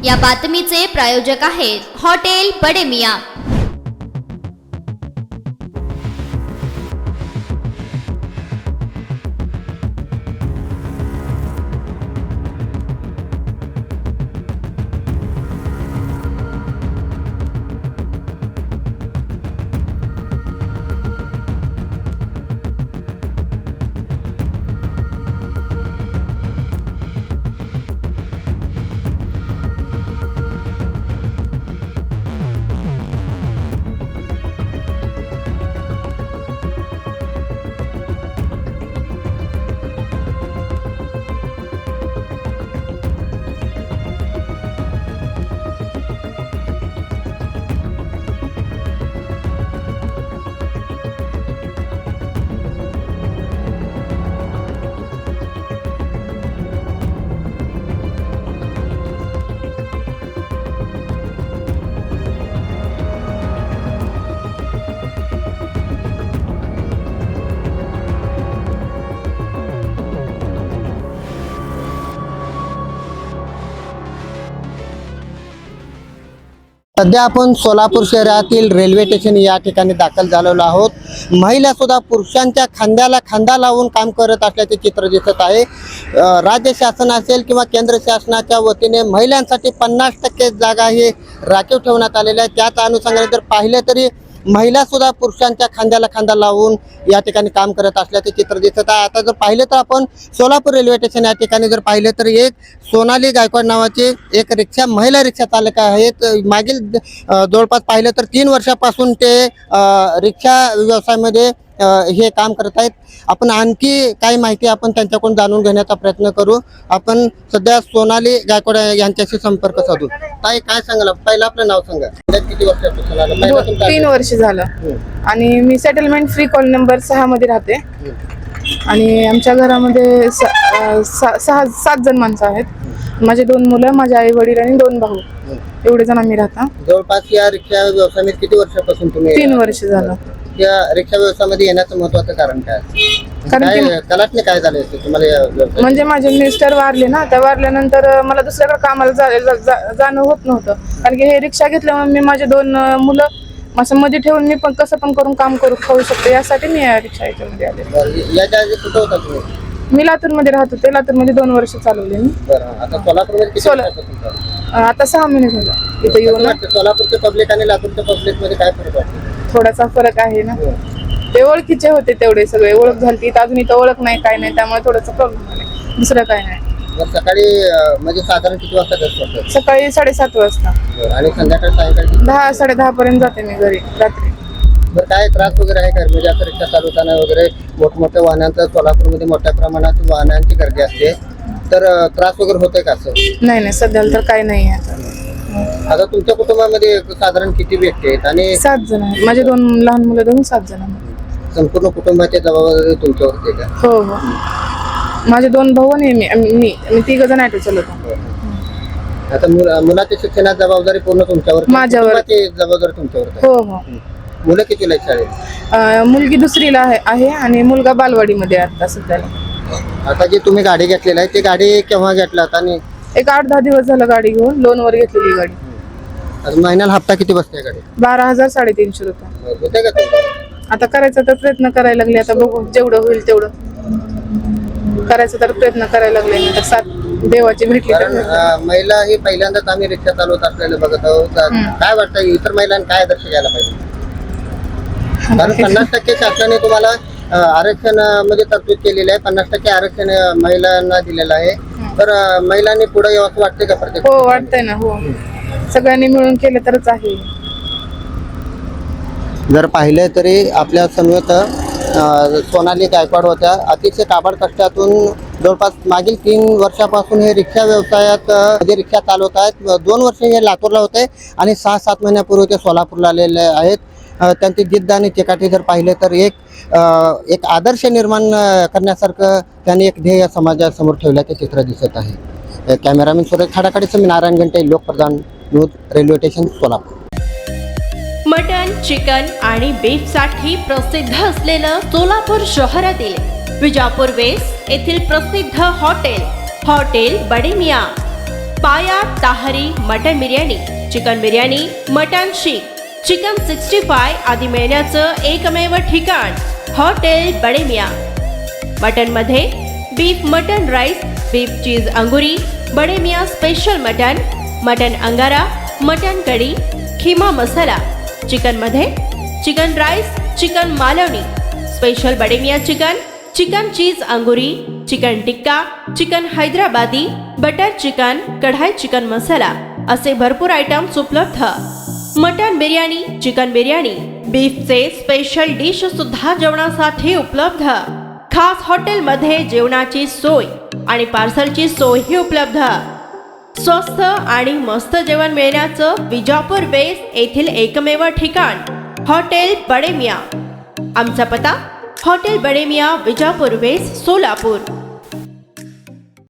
या बातमीचे प्रायोजक आहेत हॉटेल बडे मियां। सध्या आपण सोलापूर शहरातील रेल्वे स्टेशन या ठिकाणी दाखल झालेलो आहोत। महिला सुद्धा पुरुषांच्या खांद्याला खांदा लावून काम करत असल्याचे चित्र दिसत आहे। राज्य शासन असेल किंवा केंद्र शासनाच्या वतीने महिलांसाठी 50% जागा हे राखीव ठेवण्यात आलेल्या आहे। त्याच अनुषंगाने जर पाहिले तरी महिला सुद्धा पुरुषांच्या खांद्याला खांदा लावून या ठिकाणी काम करत असल्याचे चित्र दिसत आहे। आता जर पाहिलं तर आपण सोलापूर रेल्वे स्टेशन या ठिकाणी जर पाहिलं तर एक सोनाली गायकवाड नावाचे एक महिला रिक्षा चालक आहेत। मागील जवळपास पाहिलं तर 3 वर्षापासून ते रिक्षा व्यवसायामध्ये हे काम करत आहेत। आपण आणखी काही माहिती आपण त्यांच्याकडून जाणून घेण्याचा प्रयत्न करू। आपण सध्या सोनाली गायकवाड यांच्याशी संपर्क साधू। ताई, काय सांगाल? पहिलं आपलं नाव सांगा। किती वर्षापासून आलं? 3 वर्ष झालं आणि मी सेटलमेंट फ्री कॉल नंबर 6 मध्ये राहते आणि आमच्या घरामध्ये 7 जण माणसं आहेत। माझे 2 मुलं, माझे आई वडील आणि 2 भाऊ, एवढे जण आम्ही राहता। जवळपास या रिक्षा व्यवसायामध्ये किती वर्षापासून तुम्ही? 3 वर्ष झालं। या रिक्षा व्यवसायामध्ये येण्याचं महत्त्वाचं कारण काय? कारण कलाटने काय झाले तुम्हाला या व्यवसायात? म्हणजे माझे मिस्टर वारले ना, त्या वारल्यानंतर मला दुसऱ्याकडे कामाला जाणं होत नव्हतं। कारण की हे रिक्षा घेतल्यामुळे मी माझे 2 मुलं असं मध्ये ठेवून मी पण कसं पण करून काम करू खाऊ शकतो, यासाठी मी या रिक्षा याच्यामध्ये आले। याच्या आधी कुठं होता तुम्ही? मी लातूरमध्ये राहत होते। लातूरमध्ये 2 वर्ष चालवले मी। आता सोलापूरमध्ये किती वर्षापासून? आता 6 महिने झाले इथे येऊन। सोलापूरचे पब्लिक आणि लातूरच्या पब्लिक मध्ये काय फरक वाटतो? थोडासा फरक आहे ना। ते ओळखीचे होते तेवढे सगळे, ओळख झाली। अजून इथं ओळख नाही, काय नाही, त्यामुळे थोडंसं प्रॉब्लेम आले, दुसरं काय नाही। सकाळी म्हणजे साधारण किती वाजता घरी? सकाळी 7:30 वाजता आणि संध्याकाळी सायंकाळी 10 साडे 10 पर्यंत जाते मी घरी रात्री। बरं, काय त्रास वगैरे आहे का? म्हणजे आता रिक्षा चालवताना वगैरे मोठमोठ्या वाहनांचं सोलापूरमध्ये मोठ्या प्रमाणात वाहनांची गर्दी असते, तर त्रास वगैरे होतोय का? असं नाही, सध्याला तर काही नाही आहे। आता तुमच्या कुटुंबामध्ये साधारण किती व्यक्ती आहेत? आणि 7 जण आहेत। माझे 2 लहान मुलं धरून 7 जण आहेत। संपूर्ण कुटुंबाची जबाबदारी तुमच्यावरती आहे का? हो, माझे 2 भाऊ आणि मी 3 जण ऑटो चालवतो। आता मुलाच्या शिक्षणाची जबाबदारी पूर्ण तुमच्यावर? माझ्यावर। जबाबदारी तुमच्यावर? हो। मुलं कितीला आहेत शाळेत? मुलगी 2रीला आहे आणि मुलगा बालवाडीमध्ये आता सध्याला। आता जी तुम्ही गाडी घेतलेली आहे ती गाडी केव्हा घेतलात? आणि एक 8-10 दिवस झालं गाडी घेऊन, लोनवर घेतलेली गाडी। आज महिन्याला हप्ता किती बसते गाडी? 12,000 350 रुपये होते का तुम्हाला? आता करायचा तर प्रयत्न करायला लागले। आता बघू, जेवढं होईल तेवढं करायचा तर प्रयत्न करायला लागले। तर साथ देवाची भेटली कारण महिला ही पहिल्यांदाच आम्ही रिक्षा चालवत असलेलं बघत आहोत। काय वाटतं इतर महिलांना काय आदर्श घ्यायला पाहिजे? कारण 50% शासनाने तुम्हाला आरक्षण मध्ये तरतूद केलेली आहे, 50% आरक्षण महिलांना दिलेलं आहे, तर महिलांनी पुढे यावं वाटते का? प्रत्येक हो, वाटतंय ना। हो, सगळ्यांनी मिळून केलं तरच आहे। जर पाहिलं तरी आपल्या समवेत सोनाली गायकवाड होत्या। अतिशय काबाड कष्टातून जवळपास मागील 3 वर्षापासून हे रिक्षा व्यवसायात जे रिक्षा चालवत आहेत। 2 वर्ष हे लातूरला होते आणि 6-7 महिन्यापूर्वी ते सोलापूरला आलेले आहेत। त्यांची जिद्द आणि चिकाटी जर पाहिलं तर एक आदर्श निर्माण करण्यासारखं त्यांनी एक ध्येय समाजासमोर ठेवल्याचे चित्र दिसत आहे। कॅमेरामॅन सुरेश खाडाखाडीसह मी नारायण घंटे, Lokpradhan news, railway station, Solapur. Mutton, chicken आणि बीफ साठी प्रसिद्ध असलेलं सोलापूर शहरातील विजापूर वेस्ट येथील प्रसिद्ध hotel Bade Miyan. Paya tahari mutton biryani, chicken biryani, mutton seekh, chicken 65 आदी मिळण्याचं एकमेव ठिकाण हॉटेल बडे मियाँ. मटनमध्ये beef mutton rice, beef cheese angoori, Bade Miyan special mutton, mutton angara, mutton kadhi, keema masala. चिकनमध्ये chicken rice, chicken Malvani, special Bade Miyan chicken, chicken cheese angoori, chicken tikka, chicken Hyderabadi, butter chicken, kadhai chicken masala असे भरपूर आयटम्स उपलब्ध. मटन बिर्याणी, चिकन बिर्याणी, बीफचे स्पेशल डिश सुद्धा जेवणासाठी उपलब्ध. खास हॉटेलमध्ये जेवणाची सोय आणि पार्सलची सोयही उपलब्ध. स्वस्त आणि मस्त जेवण मिळण्याचं विजापूर वेस्ट येथील एकमेव ठिकाण हॉटेल बडे मियाँ. आमचा पत्ता हॉटेल बडे मियाँ, विजापूर वेस्ट, सोलापूर.